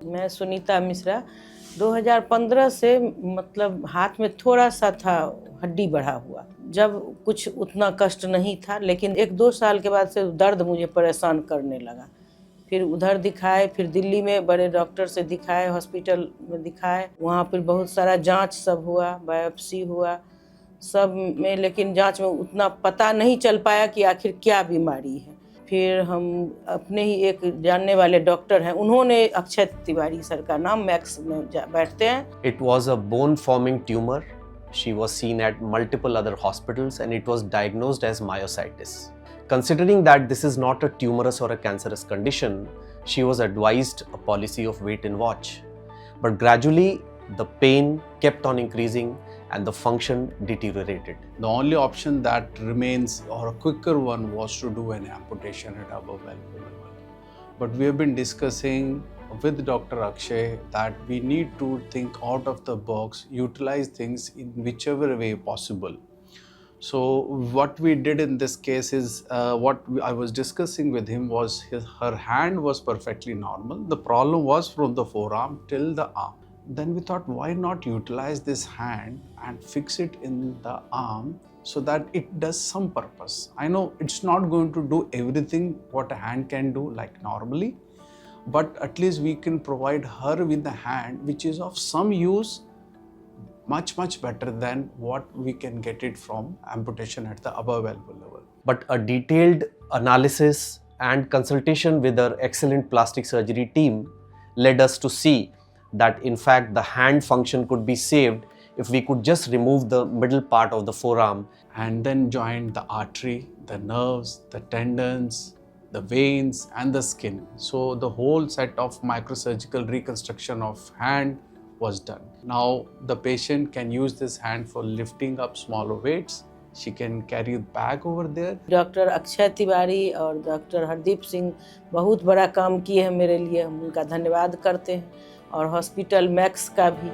मैं सुनीता मिश्रा 2015 से मतलब हाथ में थोड़ा सा था हड्डी बढ़ा हुआ, जब कुछ उतना कष्ट नहीं था, लेकिन 1-2 साल के बाद से दर्द मुझे परेशान करने लगा। फिर उधर दिखाए, फिर दिल्ली में बड़े डॉक्टर से दिखाए, हॉस्पिटल में दिखाए, वहाँ पर बहुत सारा जांच सब हुआ, बायोप्सी हुआ सब में, लेकिन जांच में उतना पता नहीं चल पाया कि आखिर क्या बीमारी है। फिर हम अपने ही एक जानने वाले डॉक्टर हैं, उन्होंने अक्षय तिवारी सर का नाम मैक्स में बैठते हैं। It was a bone forming tumor. She was seen at multiple other hospitals and it was diagnosed as myositis. Considering that this is not a tumorous or a cancerous condition, she was advised a policy of wait and watch. But gradually, the pain kept on increasing and the function deteriorated. The only option that remains, or a quicker one, was to do an amputation at above elbow level. But we have been discussing with Dr. Akshay that we need to think out of the box, utilize things in whichever way possible. So what we did in this case is, I was discussing with him was her hand was perfectly normal. The problem was from the forearm till the arm. Then we thought, why not utilize this hand and fix it in the arm so that it does some purpose. I know it's not going to do everything what a hand can do like normally, but at least we can provide her with a hand which is of some use, much better than what we can get it from amputation at the above elbow level. But a detailed analysis and consultation with our excellent plastic surgery team led us to see that in fact the hand function could be saved if we could just remove the middle part of the forearm. And then join the artery, the nerves, the tendons, the veins and the skin. So the whole set of microsurgical reconstruction of hand was done. Now the patient can use this hand for lifting up smaller weights. She can carry the bag over there. Doctor Akshay Tiwari और doctor Hardeep Singh बहुत बड़ा काम किए हैं मेरे लिए, हम उनका धन्यवाद करते हैं, और हॉस्पिटल मैक्स का भी।